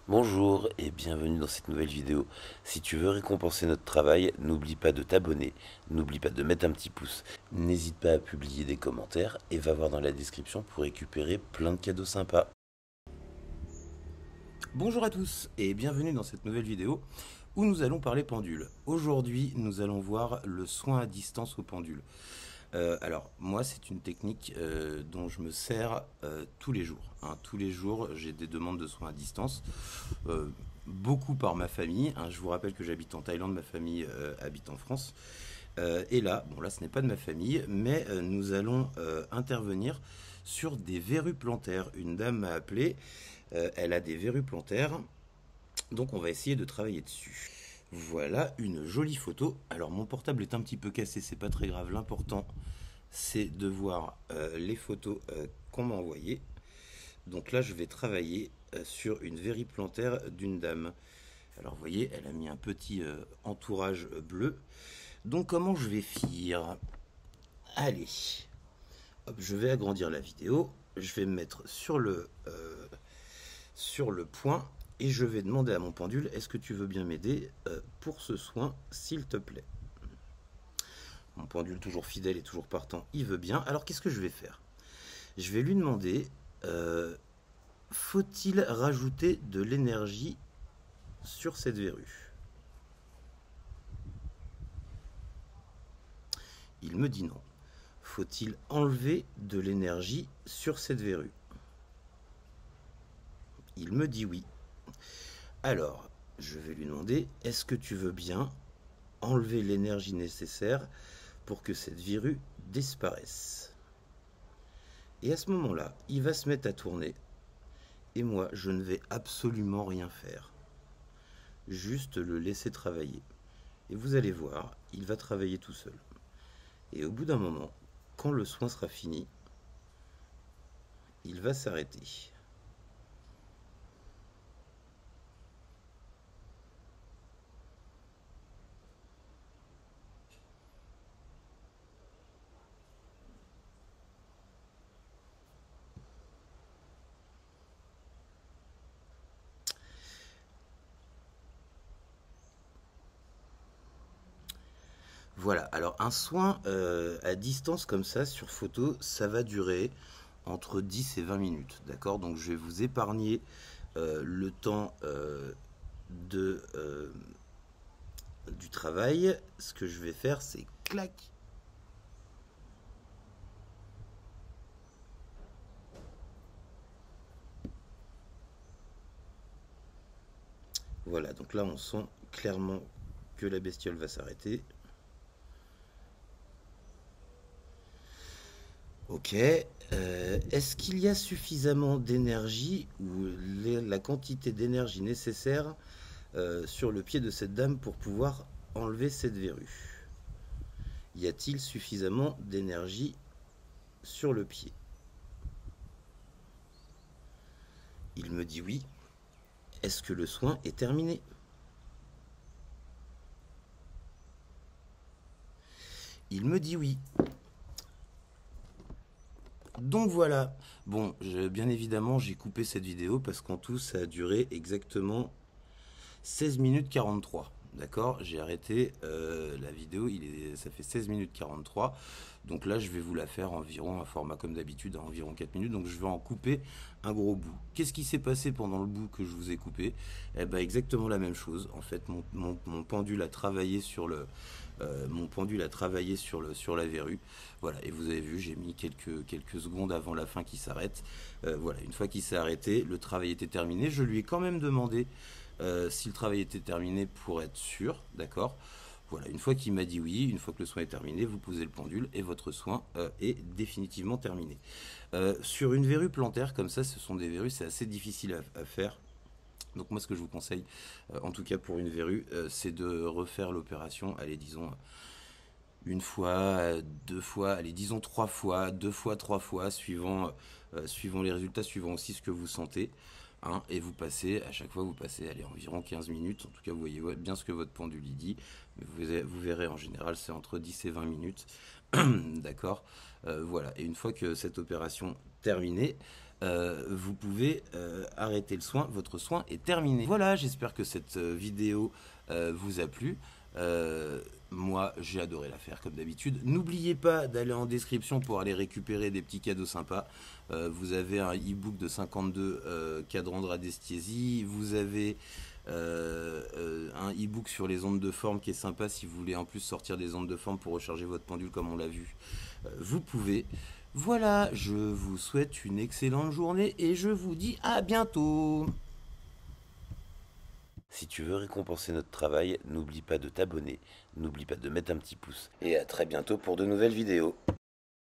Bonjour et bienvenue dans cette nouvelle vidéo. Si tu veux récompenser notre travail, n'oublie pas de t'abonner, n'oublie pas de mettre un petit pouce, n'hésite pas à publier des commentaires et va voir dans la description pour récupérer plein de cadeaux sympas. Bonjour à tous et bienvenue dans cette nouvelle vidéo où nous allons parler pendule. Aujourd'hui, nous allons voir le soin à distance au pendule. Alors, moi, c'est une technique dont je me sers tous les jours, hein. Tous les jours, j'ai des demandes de soins à distance, euh, beaucoup par ma famille, hein. Je vous rappelle que j'habite en Thaïlande, ma famille habite en France. Et là, bon, là, ce n'est pas de ma famille, mais nous allons intervenir sur des verrues plantaires. Une dame m'a appelé, elle a des verrues plantaires, donc on va essayer de travailler dessus. Voilà une jolie photo. Alors mon portable est un petit peu cassé, c'est pas très grave. L'important c'est de voir les photos qu'on m'a envoyées. Donc là je vais travailler sur une verrue plantaire d'une dame. Alors vous voyez, elle a mis un petit entourage bleu. Donc comment je vais faire? Allez, hop, je vais agrandir la vidéo. Je vais me mettre sur le point et je vais demander à mon pendule, est-ce que tu veux bien m'aider pour ce soin, s'il te plaît? Mon pendule toujours fidèle et toujours partant, il veut bien. Alors qu'est-ce que je vais faire? Je vais lui demander, euh, faut-il rajouter de l'énergie sur cette verrue? Il me dit non. Faut-il enlever de l'énergie sur cette verrue? Il me dit oui. Alors, je vais lui demander, est-ce que tu veux bien enlever l'énergie nécessaire pour que cette verrue disparaisse? Et à ce moment-là, il va se mettre à tourner. Et moi, je ne vais absolument rien faire. Juste le laisser travailler. Et vous allez voir, il va travailler tout seul. Et au bout d'un moment, quand le soin sera fini, il va s'arrêter. Voilà, alors un soin à distance comme ça sur photo, ça va durer entre 10 et 20 minutes, d'accord? Donc je vais vous épargner le temps de, du travail. Ce que je vais faire, c'est clac. Voilà, donc là on sent clairement que la bestiole va s'arrêter. Ok. Est-ce qu'il y a suffisamment d'énergie ou la quantité d'énergie nécessaire sur le pied de cette dame pour pouvoir enlever cette verrue? Y a-t-il suffisamment d'énergie sur le pied? Il me dit oui. Est-ce que le soin est terminé? Il me dit oui. Donc voilà. Bon, bien évidemment, j'ai coupé cette vidéo parce qu'en tout, ça a duré exactement 16 minutes 43. D'accord? J'ai arrêté la vidéo, ça fait 16 minutes 43. Donc là, je vais vous la faire environ, un format comme d'habitude, à environ 4 minutes. Donc je vais en couper un gros bout. Qu'est-ce qui s'est passé pendant le bout que je vous ai coupé? Eh ben exactement la même chose. En fait, mon pendule a travaillé sur sur la verrue. Voilà, et vous avez vu, j'ai mis quelques secondes avant la fin qui s'arrête. Voilà, une fois qu'il s'est arrêté, le travail était terminé. Je lui ai quand même demandé si le travail était terminé pour être sûr, d'accord? Voilà, une fois qu'il m'a dit oui, une fois que le soin est terminé, vous posez le pendule et votre soin est définitivement terminé. Sur une verrue plantaire comme ça, ce sont des verrues, c'est assez difficile à faire. Donc moi ce que je vous conseille, en tout cas pour une verrue, c'est de refaire l'opération, allez disons une fois, deux fois, allez disons trois fois, deux fois, trois fois, suivant les résultats, suivant aussi ce que vous sentez. Hein, et vous passez, à chaque fois vous passez allez, environ 15 minutes, en tout cas vous voyez bien ce que votre pendule y dit, mais vous verrez en général c'est entre 10 et 20 minutes, d'accord. Voilà, et une fois que cette opération terminée, vous pouvez arrêter le soin. Votre soin est terminé. Voilà, j'espère que cette vidéo vous a plu. Moi, j'ai adoré la faire comme d'habitude. N'oubliez pas d'aller en description pour aller récupérer des petits cadeaux sympas. Vous avez un e-book de 52 cadrans de radiesthésie. Vous avez un e-book sur les ondes de forme qui est sympa si vous voulez en plus sortir des ondes de forme pour recharger votre pendule comme on l'a vu. Vous pouvez. Voilà, je vous souhaite une excellente journée et je vous dis à bientôt. Si tu veux récompenser notre travail, n'oublie pas de t'abonner, n'oublie pas de mettre un petit pouce. Et à très bientôt pour de nouvelles vidéos.